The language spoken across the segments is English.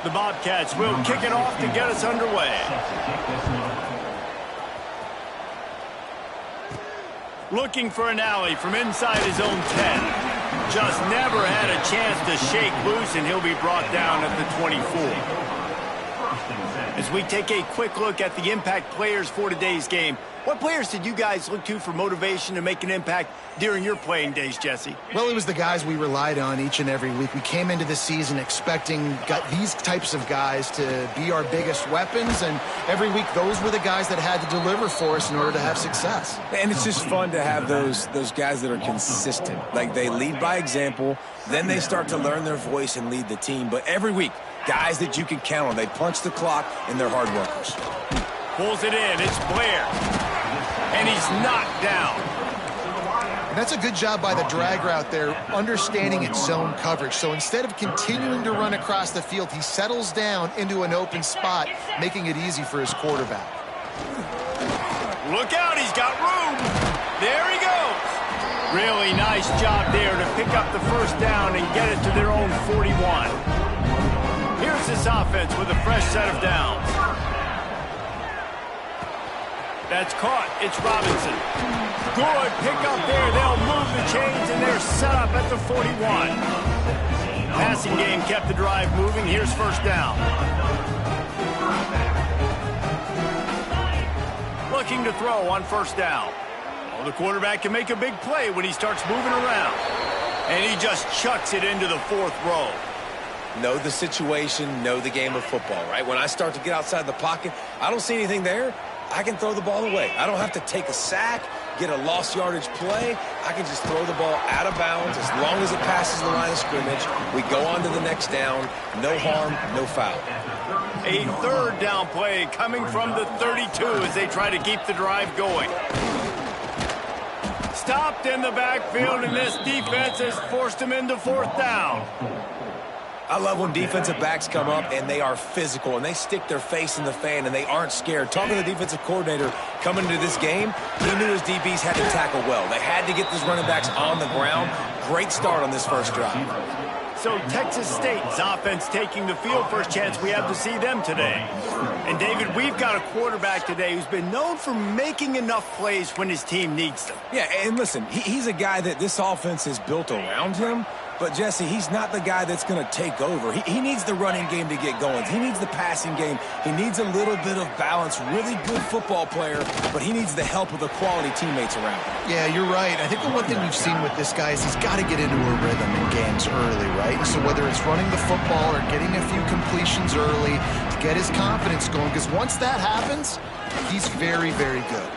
The Bobcats will kick it off to get us underway. Looking for an alley from inside his own 10. Just never had a chance to shake loose, and he'll be brought down at the 24. As we take a quick look at the impact players for today's game, what players did you guys look to for motivation to make an impact during your playing days, Jesse? Well, it was the guys we relied on each and every week. We came into the season expecting these types of guys to be our biggest weapons, and every week those were the guys that had to deliver for us in order to have success. And it's just fun to have those guys that are consistent. Like, they lead by example, then they start to learn their voice and lead the team. But every week, guys that you can count on. They punch the clock, and they're hard workers. Pulls it in. It's Blair. And he's knocked down. And that's a good job by the drag route there, understanding its zone coverage. So instead of continuing to run across the field, he settles down into an open spot, making it easy for his quarterback. Look out, he's got room. There he goes. Really nice job there to pick up the first down and get it to their own 41. Here's this offense with a fresh set of downs. That's caught. It's Robinson. Good pickup there. They'll move the chains, and they're set up at the 41. Passing game kept the drive moving. Here's first down. Looking to throw on first down. Well, the quarterback can make a big play when he starts moving around. And he just chucks it into the fourth row. Know the situation, know the game of football, right? When I start to get outside the pocket, I don't see anything there. I can throw the ball away. I don't have to take a sack, get a lost yardage play. I can just throw the ball out of bounds as long as it passes the line of scrimmage. We go on to the next down. No harm, no foul. A third down play coming from the 32 as they try to keep the drive going. Stopped in the backfield, and this defense has forced him into fourth down. I love when defensive backs come up and they are physical and they stick their face in the fan and they aren't scared. Talking to the defensive coordinator coming into this game, he knew his DBs had to tackle well. They had to get these running backs on the ground. Great start on this first drive. So Texas State's offense taking the field. First chance we have to see them today. And David, we've got a quarterback today who's been known for making enough plays when his team needs them. Yeah, and listen, he's a guy that this offense is built around him. But, Jesse, he's not the guy that's going to take over. He needs the running game to get going. He needs the passing game. He needs a little bit of balance. Really good football player, but he needs the help of the quality teammates around him. Yeah, you're right. I think the one thing we've seen with this guy is he's got to get into a rhythm in games early, right? So whether it's running the football or getting a few completions early to get his confidence going, because once that happens, he's very, very good.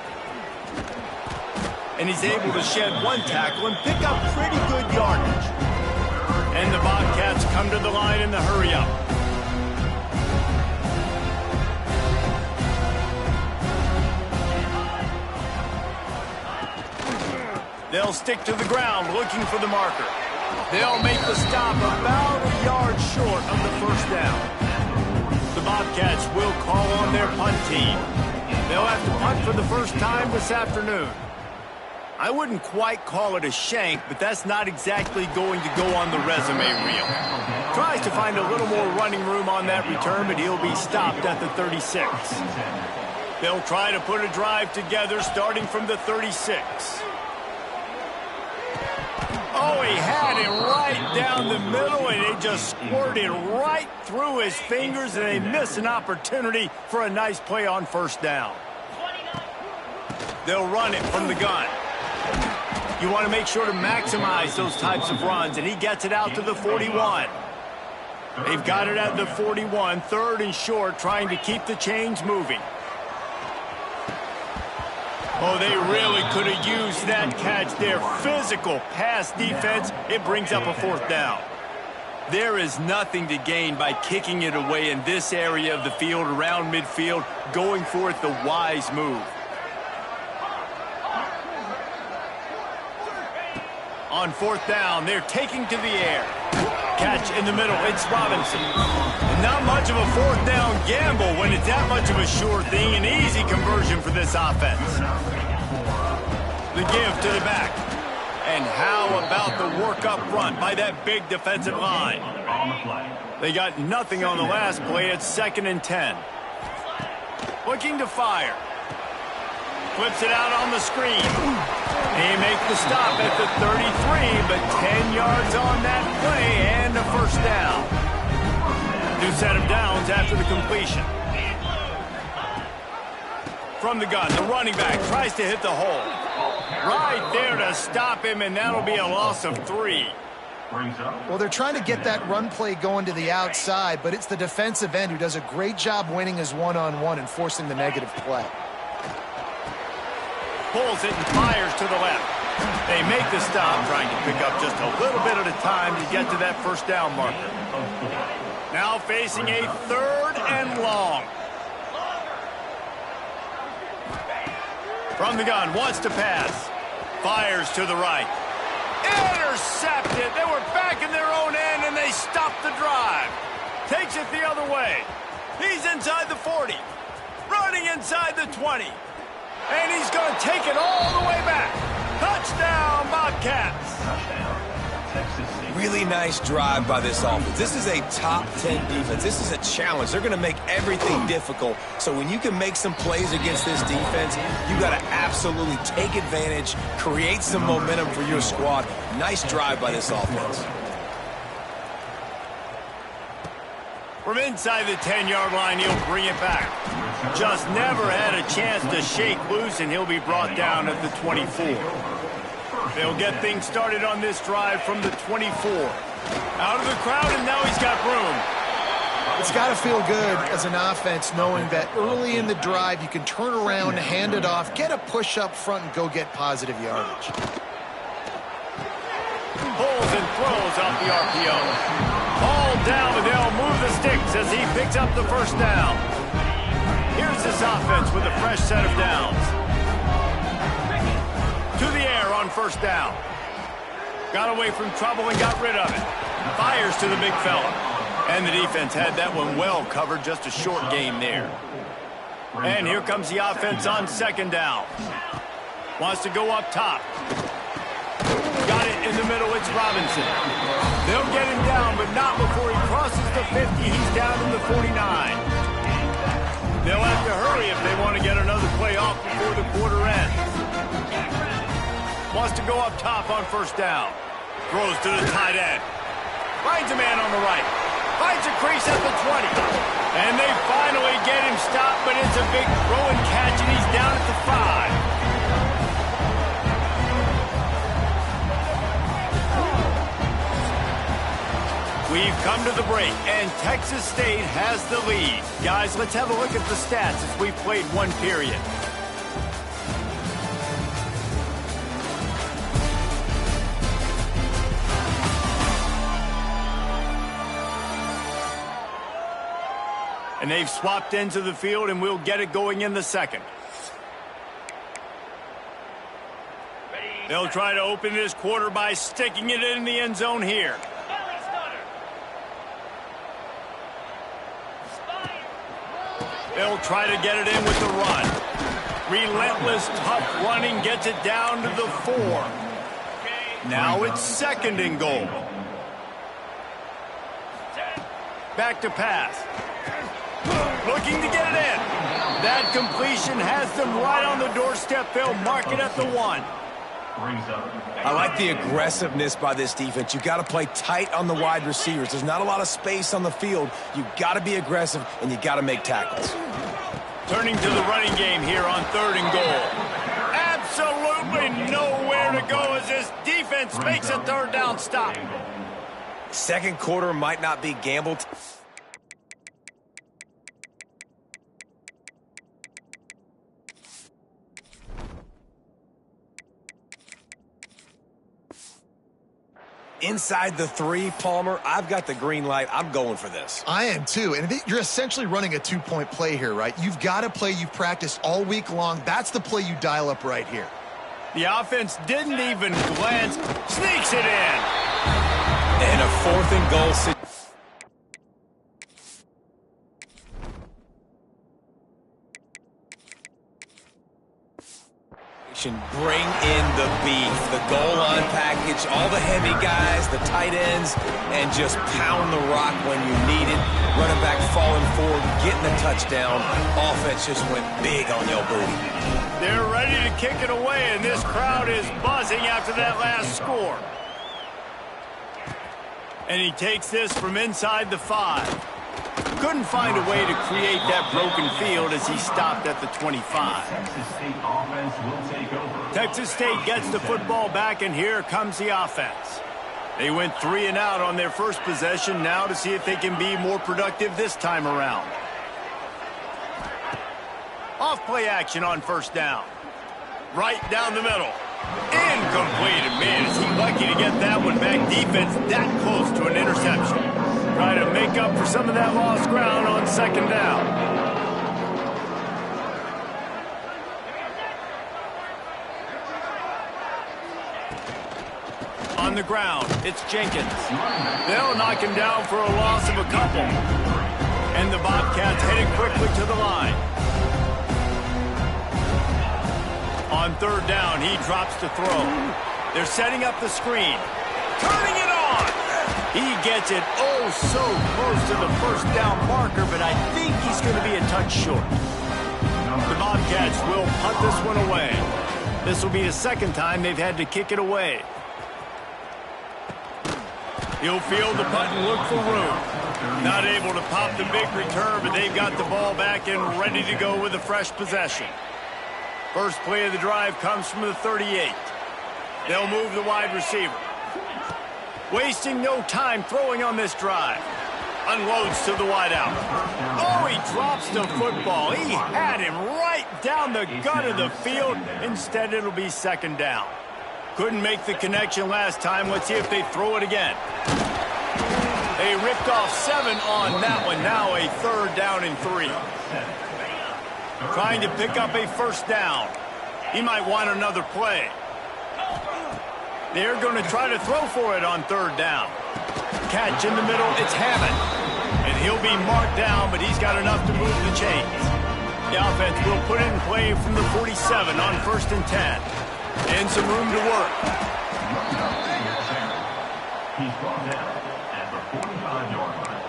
And he's able to shed one tackle and pick up pretty good yardage. And the Bobcats come to the line in the hurry-up. They'll stick to the ground looking for the marker. They'll make the stop about a yard short of the first down. The Bobcats will call on their punt team. They'll have to punt for the first time this afternoon. I wouldn't quite call it a shank, but that's not exactly going to go on the resume reel. Tries to find a little more running room on that return, but he'll be stopped at the 36. They'll try to put a drive together starting from the 36. Oh, he had it right down the middle, and it just squirted right through his fingers, and they miss an opportunity for a nice play on first down. They'll run it from the gun. You want to make sure to maximize those types of runs, and he gets it out to the 41. They've got it at the 41, third and short, trying to keep the chains moving. Oh, they really could have used that catch there. Physical pass defense. It brings up a fourth down. There is nothing to gain by kicking it away in this area of the field, around midfield, going for it the wise move. On fourth down, they're taking to the air. Catch in the middle, it's Robinson. Not much of a fourth down gamble when it's that much of a sure thing. An easy conversion for this offense. The give to the back. And how about the work up front by that big defensive line? They got nothing on the last play. It's 2nd and 10. Looking to fire. Flips it out on the screen. They make the stop at the 33, but 10 yards on that play and a first down. New set of downs after the completion. From the gun, the running back tries to hit the hole. Right there to stop him, and that'll be a loss of 3. Well, they're trying to get that run play going to the outside, but it's the defensive end who does a great job winning his one-on-one and forcing the negative play. Pulls it and fires to the left. They make the stop, trying to pick up just a little bit at a time to get to that first down marker. Now facing a 3rd and long. From the gun, wants to pass. Fires to the right. Intercepted. They were back in their own end, and they stopped the drive. Takes it the other way. He's inside the 40. Running inside the 20. And he's going to take it all the way back. Touchdown, Bobcats. Really nice drive by this offense. This is a top 10 defense. This is a challenge. They're going to make everything difficult. So when you can make some plays against this defense, you got to absolutely take advantage, create some momentum for your squad. Nice drive by this offense. From inside the 10-yard line, he'll bring it back. Just never had a chance to shake loose, and he'll be brought down at the 24. They'll get things started on this drive from the 24. Out of the crowd, and now he's got room. It's got to feel good as an offense knowing that early in the drive you can turn around, hand it off, get a push up front, and go get positive yardage. Pulls and throws off the RPO. All down, but they'll move the sticks as he picks up the first down. Here's this offense with a fresh set of downs. To the air on first down. Got away from trouble and got rid of it. Fires to the big fella. And the defense had that one well covered, just a short game there. And here comes the offense on 2nd down. Wants to go up top. Got it in the middle, it's Robinson. They'll get him down, but not before he crosses the 50. He's down in the 49. They'll have to hurry if they want to get another play off before the quarter ends. Wants to go up top on first down. Throws to the tight end. Finds a man on the right. Finds a crease at the 20. And they finally get him stopped, but it's a big throw and catch, and he's down at the 5. We've come to the break, and Texas State has the lead. Guys, let's have a look at the stats as we've played one period. And they've swapped ends of the field, and we'll get it going in the second. They'll try to open this quarter by sticking it in the end zone here. They'll try to get it in with the run. Relentless, tough running gets it down to the 4. Now it's 2nd and goal. Back to pass. Looking to get it in. That completion has them right on the doorstep. They'll mark it at the 1. I like the aggressiveness by this defense. You got to play tight on the wide receivers. There's not a lot of space on the field. You got to be aggressive, and you got to make tackles. Turning to the running game here on 3rd and goal. Absolutely nowhere to go as this defense makes a 3rd down stop. Second quarter might not be gambled. Inside the 3, Palmer, I've got the green light. I'm going for this. I am too. And you're essentially running a 2-point play here, right? You've got a play you've practiced all week long. That's the play you dial up right here. The offense didn't even glance. Sneaks it in. And a 4th and goal situation. action. Bring in the beef, the goal line package, all the heavy guys, the tight ends, and just pound the rock when you need it. Running back falling forward, getting the touchdown. Offense just went big on your booty. They're ready to kick it away, and this crowd is buzzing after that last score. And he takes this from inside the 5. Couldn't find a way to create that broken field as he stopped at the 25. Texas State gets the football back, and here comes the offense. They went 3 and out on their first possession, now to see if they can be more productive this time around. Off-play action on first down. Right down the middle. Incomplete. And man, is he lucky to get that one back. Defense that close to an interception. Try to make up for some of that lost ground on second down. On the ground, it's Jenkins. They'll knock him down for a loss of a couple. And the Bobcats headed quickly to the line. On third down, he drops to throw. They're setting up the screen. Turning it on! He gets it oh so close to the first down marker, but I think he's going to be a touch short. The Bobcats will punt this one away. This will be the second time they've had to kick it away. He'll field the punt and look for room. Not able to pop the big return, but they've got the ball back and ready to go with a fresh possession. First play of the drive comes from the 38. They'll move the wide receiver. Wasting no time throwing on this drive. Unloads to the wideout. Oh, he drops the football. He had him right down the gut of the field. Instead, it'll be second down. Couldn't make the connection last time. Let's see if they throw it again. They ripped off 7 on that one. Now a third down and 3. Trying to pick up a first down. He might want another play. They're going to try to throw for it on third down. Catch in the middle, it's Hammond. And he'll be marked down, but he's got enough to move the chains. The offense will put it in play from the 47 on first and 10. And some room to work. He's brought down at the 45-yard line.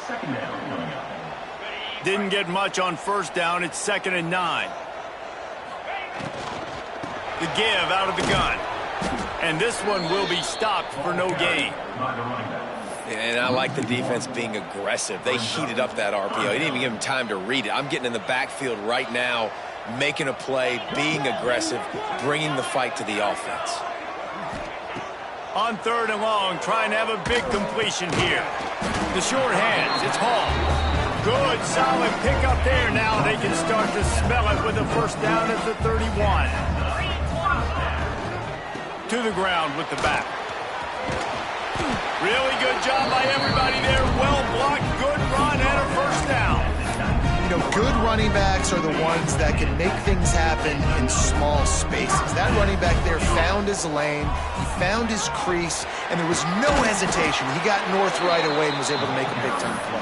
Second down coming up. Didn't get much on first down. It's second and 9. The give out of the gun. And this one will be stopped for no gain. And I like the defense being aggressive. They heated up that RPO. They didn't even give him time to read it. I'm getting in the backfield right now, making a play, being aggressive, bringing the fight to the offense. On third and long, trying to have a big completion here. The short hands, it's Hall. Good, solid pickup there. Now they can start to smell it with a first down at the 31. To the ground with the back. Really good job by everybody there. Well blocked, good run, and a first down. You know, good running backs are the ones that can make things happen in small spaces. That running back there found his lane, he found his crease, and there was no hesitation. He got north right away and was able to make a big-time play.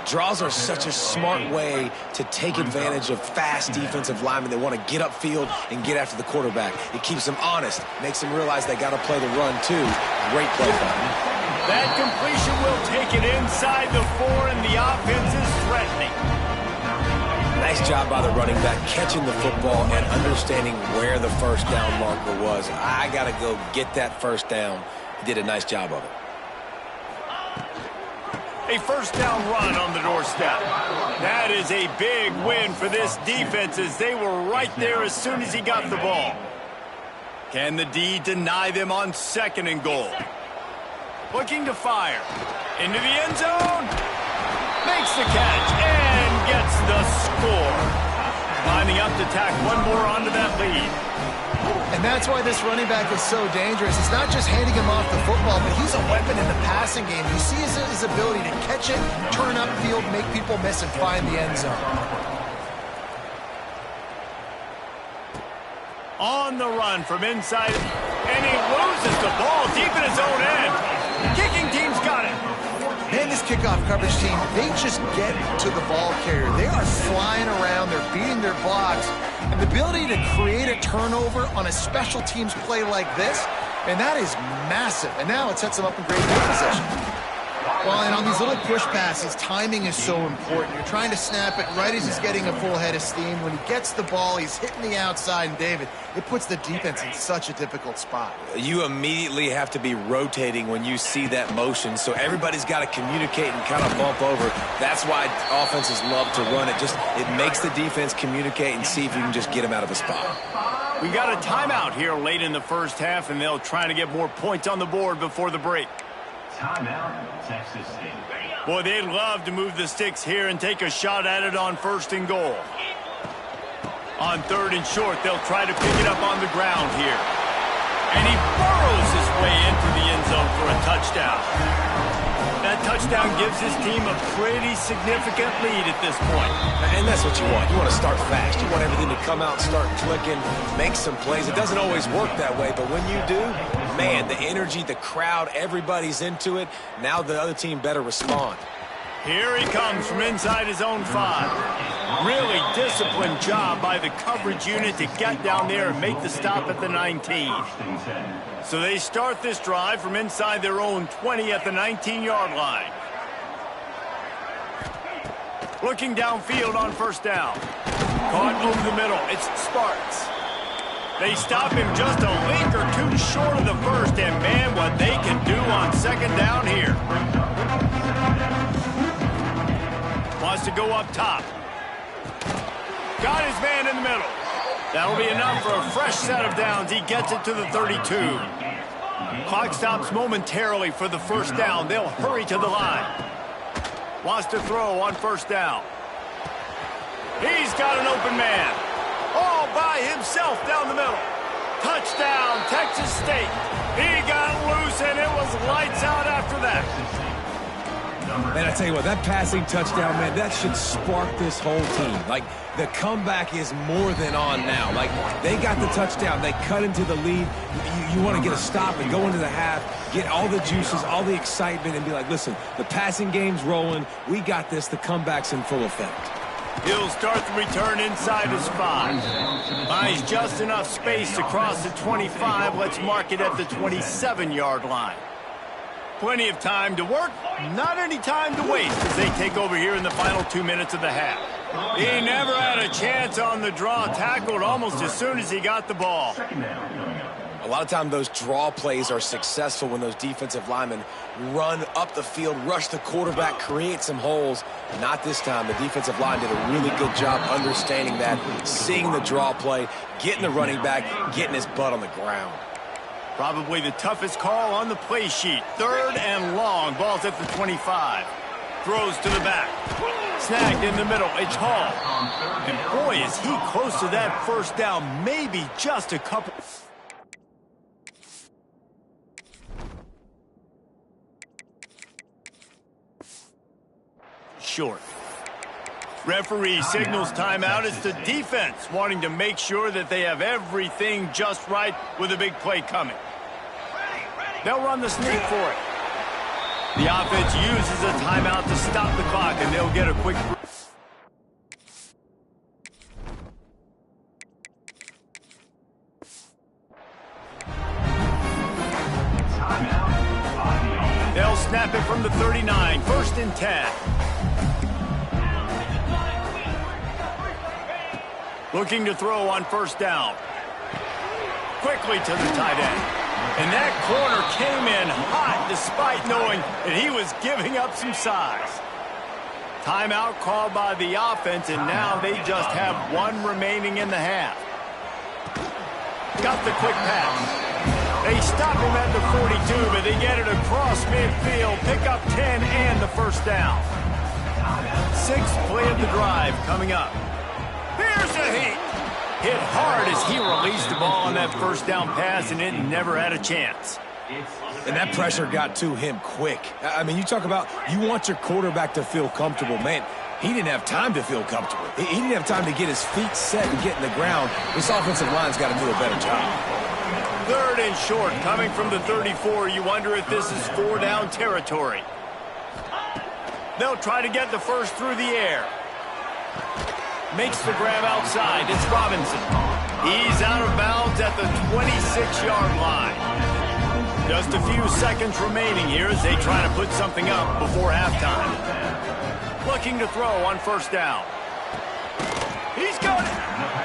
Draws are such a smart way to take advantage of fast defensive linemen that want to get upfield and get after the quarterback. It keeps them honest, makes them realize they got to play the run too. Great play by them. That completion will take it inside the 4, and the offense is threatening. Nice job by the running back, catching the football and understanding where the first down marker was. I got to go get that first down. He did a nice job of it. A first down run on the doorstep. That is a big win for this defense as they were right there as soon as he got the ball. Can the D deny them on second and goal? Looking to fire. Into the end zone. Makes the catch and gets the score. Lining up to tack one more onto that lead. And that's why this running back is so dangerous. It's not just handing him off the football, but he's a weapon in the passing game. You see his ability to catch it, turn upfield, make people miss, and find the end zone. On the run from inside, and he loses the ball deep in his own end. Kicking team's got it. Man, this kickoff coverage team, they just get to the ball carrier. They are flying around. They're beating their blocks. And the ability to create a turnover on a special teams play like this, and that is massive. And now it sets them up in great field position. Well, and on these little push passes, timing is so important. You're trying to snap it right as he's getting a full head of steam. When he gets the ball, he's hitting the outside, and David, it puts the defense in such a difficult spot. You immediately have to be rotating when you see that motion, so everybody's got to communicate and kind of bump over. That's why offenses love to run it. It makes the defense communicate and see if you can just get him out of a spot. We got a timeout here late in the first half, and they'll try to get more points on the board before the break. Timeout, Texas State. Boy, they'd love to move the sticks here and take a shot at it on 1st and goal. On 3rd and short, they'll try to pick it up on the ground here. And he burrows his way into the end zone for a touchdown. That touchdown gives his team a pretty significant lead at this point. And that's what you want. You want to start fast. You want everything to come out and start clicking, make some plays. It doesn't always work that way, but when you do, man, the energy, the crowd, everybody's into it. Now the other team better respond. Here he comes from inside his own 5. Really disciplined job by the coverage unit to get down there and make the stop at the 19. So they start this drive from inside their own 20 at the 19-yard line. Looking downfield on 1st down. Caught over the middle. It's Sparks. They stop him just a link or two short of the first, and man, what they can do on 2nd down here. Wants to go up top. Got his man in the middle. That'll be enough for a fresh set of downs. He gets it to the 32. Clock stops momentarily for the 1st down. They'll hurry to the line. Wants to throw on 1st down. He's got an open man. All by himself down the middle. Touchdown, Texas State. He got loose, and it was lights out after that. Man, I tell you what, that passing touchdown, man, that should spark this whole team. Like, the comeback is more than on now. Like, they got the touchdown. They cut into the lead. You want to get a stop and go into the half, get all the juices, all the excitement, and be like, listen, the passing game's rolling. We got this. The comeback's in full effect. He'll start the return inside his 5. Buys just enough space to cross the 25. Let's mark it at the 27-yard line. Plenty of time to work, not any time to waste as they take over here in the final 2 minutes of the half. He never had a chance on the draw, tackled almost as soon as he got the ball. A lot of times those draw plays are successful when those defensive linemen run up the field, rush the quarterback, create some holes. Not this time. The defensive line did a really good job understanding that, seeing the draw play, getting the running back, getting his butt on the ground. Probably the toughest call on the play sheet. 3rd and long. Ball's at the 25. Throws to the back. Snagged in the middle. It's Hall. And boy, is he close to that 1st down. Maybe just a couple. Short. Referee signals timeout. It's the defense wanting to make sure that they have everything just right with a big play coming. They'll run the sneak for it. The offense uses a timeout to stop the clock, and they'll get a quick... They'll snap it from the 39. 1st and 10. Looking to throw on 1st down. Quickly to the tight end. And that corner came in hot despite knowing that he was giving up some size. Timeout called by the offense, and now they just have 1 remaining in the half. Got the quick pass. They stop him at the 42, but they get it across midfield. Pick up 10 and the 1st down. 6th play of the drive coming up. Here's a heat. Hit hard as he released the ball on that 1st down pass, and it never had a chance. And that pressure got to him quick. I mean, you talk about you want your quarterback to feel comfortable. Man, he didn't have time to feel comfortable. He didn't have time to get his feet set and get in the ground. This offensive line's got to do a better job. 3rd and short, coming from the 34. You wonder if this is 4 down territory. They'll try to get the first through the air. Makes the grab outside. It's Robinson. He's out of bounds at the 26-yard line. Just a few seconds remaining here as they try to put something up before halftime. Looking to throw on first down. He's got it.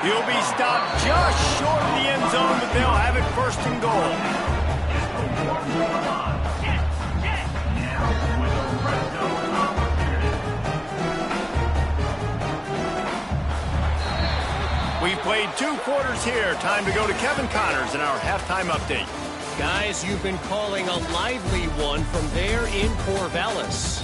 He'll be stopped just short of the end zone, but they'll have it first and goal. We've played 2 quarters here. Time to go to Kevin Connors in our halftime update. Guys, you've been calling a lively one from there in Corvallis.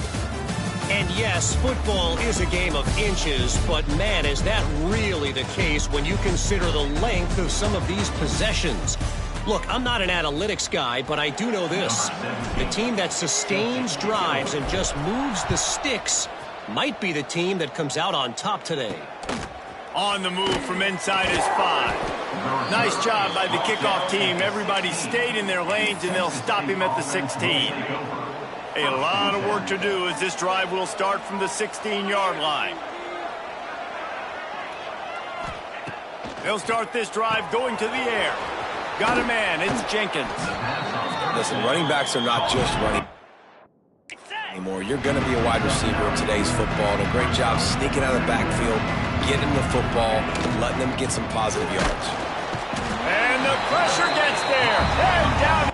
And yes, football is a game of inches, but man, is that really the case when you consider the length of some of these possessions. Look, I'm not an analytics guy, but I do know this. The team that sustains drives and just moves the sticks might be the team that comes out on top today. On the move from inside is 5. Nice job by the kickoff team. Everybody stayed in their lanes, and they'll stop him at the 16. A lot of work to do as this drive will start from the 16-yard line. They'll start this drive going to the air. Got a man. It's Jenkins. Listen, running backs are not just running anymore. You're going to be a wide receiver in today's football. And a great job sneaking out of the backfield, getting the football, and letting them get some positive yards. And the pressure gets there. And down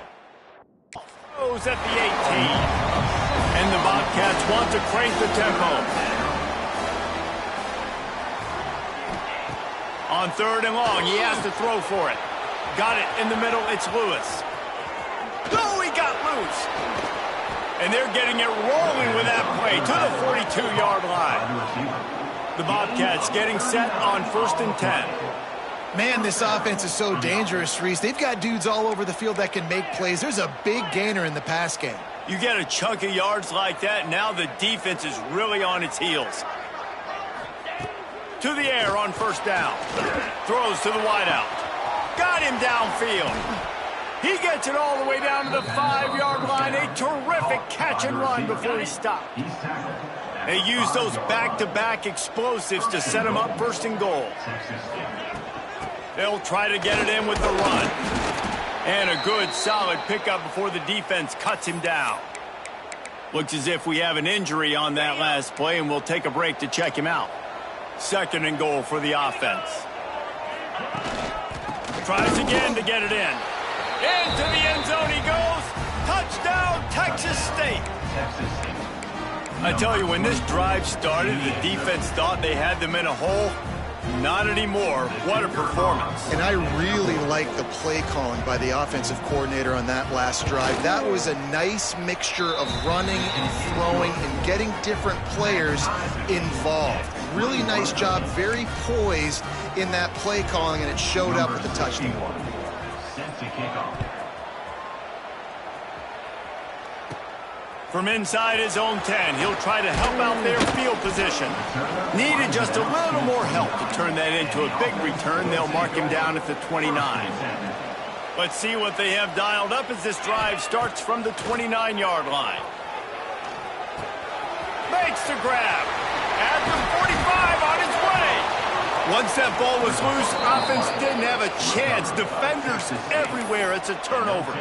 goes at the 18. And the Bobcats want to crank the tempo. On 3rd and long, he has to throw for it. Got it in the middle. It's Lewis. No, he got loose. And they're getting it rolling with that play to the 42-yard line. The Bobcats getting set on 1st and 10. Man, this offense is so dangerous, Reese. They've got dudes all over the field that can make plays. There's a big gainer in the pass game. You get a chunk of yards like that, now the defense is really on its heels. To the air on 1st down. Throws to the wideout. Got him downfield. He gets it all the way down to the 5-yard line. A terrific catch and run before he stopped. They use those back-to-back explosives to set him up 1st and goal. They'll try to get it in with the run. And a good, solid pickup before the defense cuts him down. Looks as if we have an injury on that last play, and we'll take a break to check him out. 2nd and goal for the offense. Tries again to get it in. Into the end zone he goes. Touchdown, Texas State. I tell you, when this drive started, the defense thought they had them in a hole. Not anymore. What a performance. And I really like the play calling by the offensive coordinator on that last drive. That was a nice mixture of running and throwing and getting different players involved. Really nice job, very poised in that play calling, and it showed up at the touchdown. From inside his own 10, he'll try to help out their field position. Needed just a little more help to turn that into a big return. They'll mark him down at the 29. Let's see what they have dialed up as this drive starts from the 29-yard line. Makes the grab. At the 45 on his way. Once that ball was loose, offense didn't have a chance. Defenders everywhere. It's a turnover.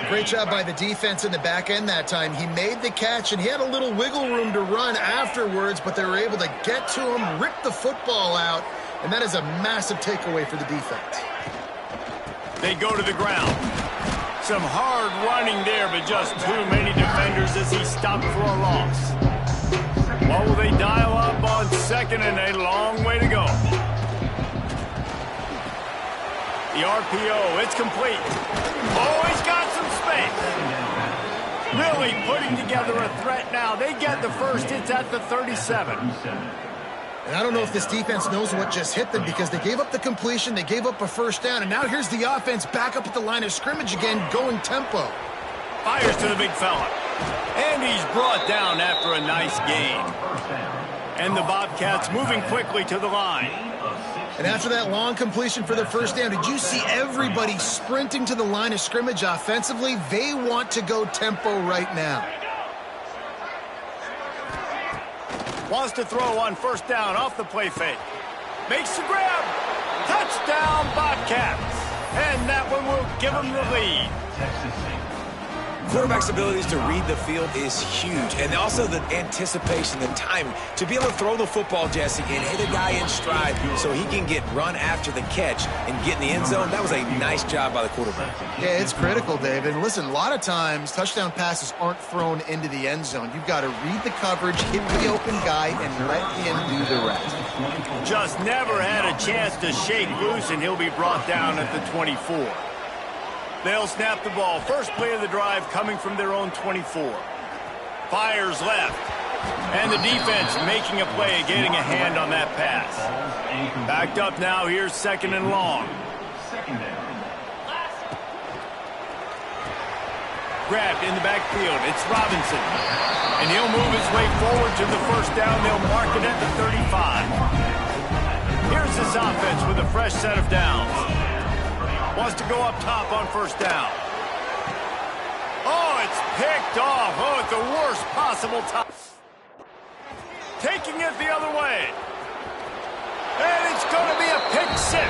Great job by the defense in the back end that time. He made the catch, and he had a little wiggle room to run afterwards, but they were able to get to him, rip the football out, and that is a massive takeaway for the defense. They go to the ground. Some hard running there, but just too many defenders as he stopped for a loss. What will they dial up on 2nd and a long way to go? The RPO, it's complete. Oh, he's got some space. Really putting together a threat now. They get the first. It's at the 37. And I don't know if this defense knows what just hit them because they gave up the completion, they gave up a 1st down, and now here's the offense back up at the line of scrimmage again, going tempo. Fires to the big fella. And he's brought down after a nice gain. And the Bobcats moving quickly to the line. And after that long completion for the 1st down, did you see everybody sprinting to the line of scrimmage offensively? They want to go tempo right now. Wants to throw on first down off the play fake. Makes the grab. Touchdown, Bobcats. And that one will give them the lead. Texas State. Quarterback's abilities to read the field is huge, and also the anticipation, the timing. To be able to throw the football, Jesse, and hit a guy in stride so he can get run after the catch and get in the end zone, that was a nice job by the quarterback. Yeah, it's critical, David. And listen, a lot of times touchdown passes aren't thrown into the end zone. You've got to read the coverage, hit the open guy, and let him do the rest. Just never had a chance to shake loose, and he'll be brought down at the 24. They'll snap the ball. First play of the drive coming from their own 24. Fires left. And the defense making a play, getting a hand on that pass. Backed up now. Here's second and long. Second down. Grabbed in the backfield. It's Robinson. And he'll move his way forward to the first down. They'll mark it at the 35. Here's this offense with a fresh set of downs. Wants to go up top on first down. Oh, it's picked off. Oh, at the worst possible time. Taking it the other way. And it's going to be a pick six.